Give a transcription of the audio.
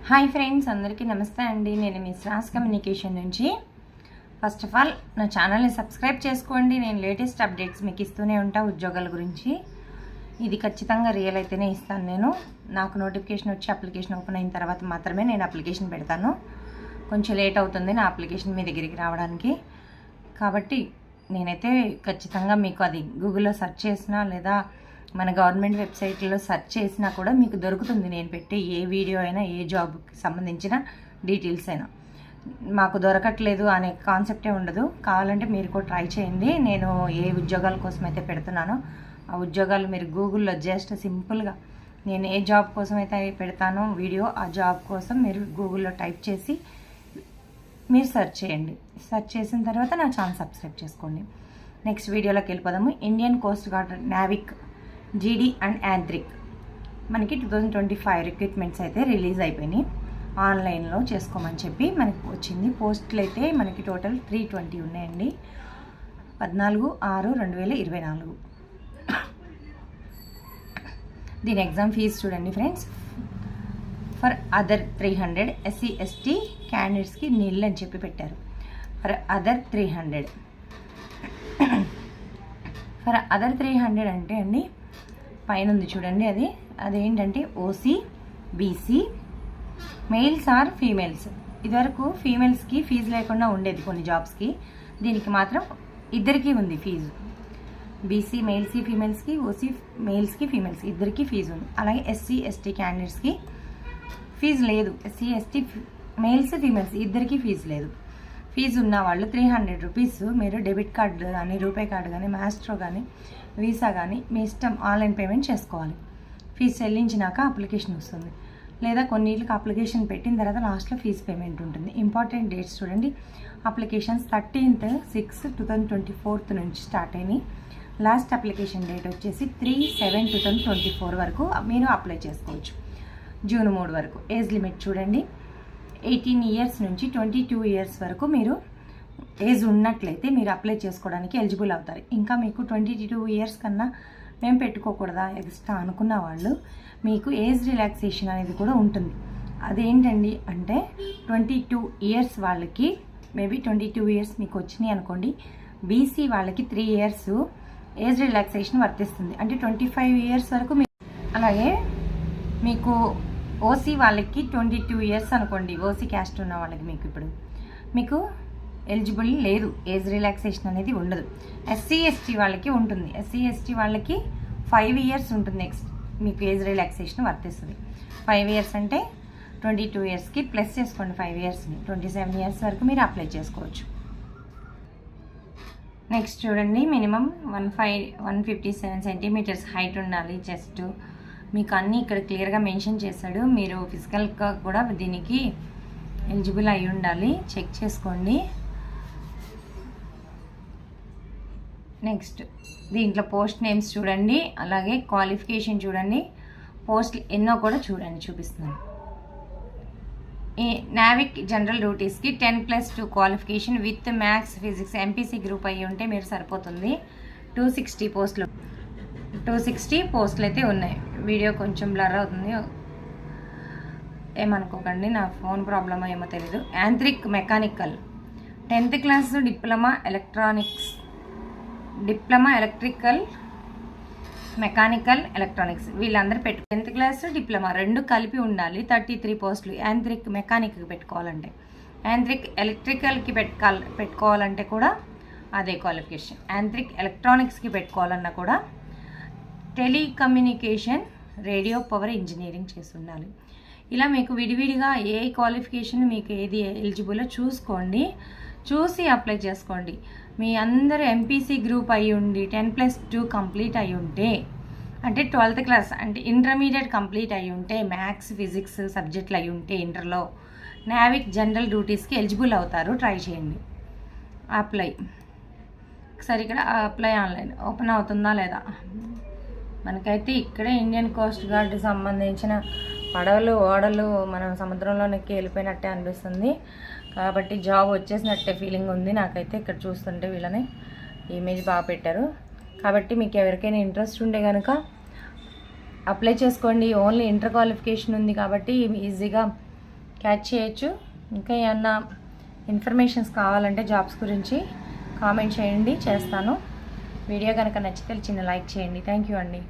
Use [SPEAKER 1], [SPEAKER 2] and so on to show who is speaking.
[SPEAKER 1] Hi friends, అందరికీ నమస్తే అండి. నేను మీ శ్రాస్ కమ్యూనికేషన్ నుంచి. ఫస్ట్ ఆఫ్ ఆల్ నా ఛానల్ని సబ్స్క్రైబ్ చేసుకోండి. నేను లేటెస్ట్ అప్డేట్స్ మీకు ఇస్తూనే ఉంటా ఉద్యోగాల గురించి. ఇది ఖచ్చితంగా రియల్ అయితేనే ఇస్తాను. నాకు నోటిఫికేషన్ వచ్చి అప్లికేషన్ ఓపెన్ అయిన తర్వాత మాత్రమే నేను అప్లికేషన్ పెడతాను. కొంచెం లేట్ అవుతుంది నా అప్లికేషన్ మీ దగ్గరికి రావడానికి. కాబట్టి నేనైతే ఖచ్చితంగా మీకు అది గూగుల్లో సెర్చ్ చేసినా లేదా మన గవర్నమెంట్ వెబ్సైట్లో సెర్చ్ చేసినా కూడా మీకు దొరుకుతుంది. నేను పెట్టే ఏ వీడియో అయినా, ఏ జాబ్కి సంబంధించిన డీటెయిల్స్ అయినా. మాకు దొరకట్లేదు అనే కాన్సెప్టే ఉండదు. కావాలంటే మీరు కూడా ట్రై చేయండి. నేను ఏ ఉద్యోగాల కోసం అయితే పెడుతున్నానో ఆ ఉద్యోగాలు మీరు గూగుల్లో జస్ట్ సింపుల్గా నేను ఏ జాబ్ కోసం అయితే పెడతానో వీడియో, ఆ జాబ్ కోసం మీరు గూగుల్లో టైప్ చేసి మీరు సెర్చ్ చేయండి. సెర్చ్ చేసిన తర్వాత నా ఛానల్ సబ్స్క్రైబ్ చేసుకోండి. నెక్స్ట్ వీడియోలోకి వెళ్ళిపోదాము. ఇండియన్ కోస్ట్ గార్డ్ నావిక్ జీడీ అండ్ యాంత్రిక్ మనకి 2025 రిక్రూట్మెంట్స్ అయితే రిలీజ్ అయిపోయినాయి. ఆన్లైన్లో చేసుకోమని చెప్పి మనకి వచ్చింది. పోస్టులు అయితే మనకి టోటల్ 320 ఉన్నాయండి. 14/6/2024. దీని ఎగ్జామ్ ఫీజు చూడండి friends. For other 300 SC ST క్యాండిడేట్స్కి నిల్ అని చెప్పి పెట్టారు. ఫర్ అదర్ 300 ఫర్ అదర్ 300 అంటే అండి పైన ఉంది చూడండి. అదేంటంటే OC, BC, males or females. ఇదివరకు ఫీమేల్స్కి ఫీజు లేకుండా ఉండేది కొన్ని జాబ్స్కి. దీనికి మాత్రం ఇద్దరికీ ఉంది ఫీజు. బీసీ మెయిల్స్కి ఫీమేల్స్కి, ఓసీ మెయిల్స్కి ఫీమేల్స్కి ఇద్దరికీ ఫీజు ఉంది. అలాగే SC ST క్యాండిడేట్స్కి ఫీజు లేదు. SC ST మెయిల్స్ ఫీమేల్స్ ఇద్దరికీ ఫీజు లేదు. ఫీజు ఉన్న వాళ్ళు 300 రూపీస్ మీరు డెబిట్ కార్డు కానీ, రూపే కార్డు కానీ, మాస్ట్రో కానీ, వీసా కానీ మీ ఇష్టం ఆన్లైన్ పేమెంట్ చేసుకోవాలి. ఫీజు చెల్లించినాక అప్లికేషన్ వస్తుంది. లేదా కొన్నిటికి అప్లికేషన్ పెట్టిన తర్వాత లాస్ట్లో ఫీజు పేమెంట్ ఉంటుంది. ఇంపార్టెంట్ డేట్స్ చూడండి. అప్లికేషన్స్ 13th 6 2024 నుంచి స్టార్ట్ అయినాయి. లాస్ట్ అప్లికేషన్ డేట్ వచ్చేసి 3/7/2024 వరకు మీరు అప్లై చేసుకోవచ్చు. జూన్ 3 వరకు. ఏజ్ లిమిట్ చూడండి. 18 ఇయర్స్ నుంచి 22 ఇయర్స్ వరకు మీరు ఏజ్ ఉన్నట్లయితే మీరు అప్లై చేసుకోవడానికి ఎలిజిబుల్ అవుతారు. ఇంకా మీకు 22 ఇయర్స్ కన్నా మేము పెట్టుకోకూడదా ఎక్స్ట్రా అనుకున్న వాళ్ళు మీకు ఏజ్ రిలాక్సేషన్ అనేది కూడా ఉంటుంది. అదేంటండి అంటే 22 ఇయర్స్ వాళ్ళకి మేబీ 22 ఇయర్స్ మీకు వచ్చినాయి అనుకోండి. బీసీ వాళ్ళకి 3 ఇయర్స్ ఏజ్ రిలాక్సేషన్ వర్తిస్తుంది. అంటే 25 ఇయర్స్ వరకు అలాగే మీకు ఓసీ వాళ్ళకి 22 ఇయర్స్ అనుకోండి. ఓసీ క్యాస్ట్ ఉన్న వాళ్ళకి మీకు ఎలిజిబుల్ లేదు, ఏజ్ రిలాక్సేషన్ అనేది ఉండదు. SC ST వాళ్ళకి ఉంటుంది. SC ST వాళ్ళకి 5 ఇయర్స్ ఉంటుంది. నెక్స్ట్ మీకు ఏజ్ రిలాక్సేషన్ వర్తిస్తుంది. 5 ఇయర్స్ అంటే 22 ఇయర్స్కి ప్లస్ చేసుకోండి 5 ఇయర్స్ని. 27 ఇయర్స్ వరకు మీరు అప్లై చేసుకోవచ్చు. నెక్స్ట్ చూడండి. మినిమం 157 సెంటీమీటర్స్ హైట్ ఉండాలి చెస్ట్. మీకు అన్నీ ఇక్కడ క్లియర్గా మెన్షన్ చేశాడు. మీరు ఫిజికల్గా కూడా దీనికి ఎలిజిబుల్ అయి ఉండాలి. చెక్ చేసుకోండి. నెక్స్ట్ దీంట్లో పోస్ట్ నేమ్స్ చూడండి. అలాగే క్వాలిఫికేషన్ చూడండి. పోస్ట్లు ఎన్నో కూడా చూపిస్తున్నాను. ఈ నావిక్ జనరల్ డ్యూటీస్కి 10+2 qualification with maths, physics, MPC group అయ్యి ఉంటే మీరు సరిపోతుంది. 260 పోస్టులు అయితే ఉన్నాయి. వీడియో కొంచెం బ్లర్ అవుతుంది, ఏమనుకోకండి. నా ఫోన్ ప్రాబ్లమ్ ఏమో తెలీదు. Yantrik mechanical 10th class diploma electrical mechanical electronics వీళ్ళందరూ 10th క్లాస్ డిప్లొమా 2 కలిపి ఉండాలి. 33 పోస్టులు యాంత్రిక్ మెకానిక్కి పెట్టుకోవాలంటే. యాంత్రిక్ ఎలక్ట్రికల్కి పెట్టుకోవాలంటే కూడా అదే క్వాలిఫికేషన్. యాంత్రిక్ ఎలక్ట్రానిక్స్కి పెట్టుకోవాలన్నా కూడా టెలికమ్యూనికేషన్, రేడియో పవర్ ఇంజనీరింగ్ చేసి ఉండాలి. ఇలా మీకు విడివిడిగా ఏ క్వాలిఫికేషన్ మీకు ఏది ఎలిజిబుల్లో చూసుకోండి. చూసి అప్లై చేసుకోండి. మీ అందరూ MPC గ్రూప్ అయి ఉండి 10+2 కంప్లీట్ అయి ఉంటే, అంటే 12th క్లాస్ అంటే ఇంటర్మీడియట్ కంప్లీట్ అయి ఉంటే, మ్యాథ్స్, ఫిజిక్స్ సబ్జెక్టులు అయి ఉంటే ఇంటర్లో నావిక్ జనరల్ డ్యూటీస్కి ఎలిజిబుల్ అవుతారు. ట్రై చేయండి. అప్లై ఒకసారి ఇక్కడ అప్లై ఆన్లైన్ ఓపెన్ అవుతుందా లేదా. మనకైతే ఇక్కడే ఇండియన్ కోస్ట్ గార్డ్ సంబంధించిన పడవలు, ఓడలు మనం సముద్రంలోనికి వెళ్ళిపోయినట్టే అనిపిస్తుంది. కాబట్టి జాబ్ వచ్చేసినట్టే ఫీలింగ్ ఉంది నాకైతే. ఇక్కడ చూస్తుంటే వీళ్ళని ఇమేజ్ బాగా పెట్టారు. కాబట్టి మీకు ఎవరికైనా ఇంట్రెస్ట్ ఉంటే కనుక అప్లై చేసుకోండి. ఓన్లీ ఇంటర్ క్వాలిఫికేషన్ ఉంది కాబట్టి ఈజీగా క్యాచ్ చేయొచ్చు. ఇంకా ఏమన్నా ఇన్ఫర్మేషన్స్ కావాలంటే జాబ్స్ గురించి కామెంట్ చేయండి, చేస్తాను. వీడియో కనుక నచ్చితే చిన్న లైక్ చేయండి. థ్యాంక్ యూ అండి.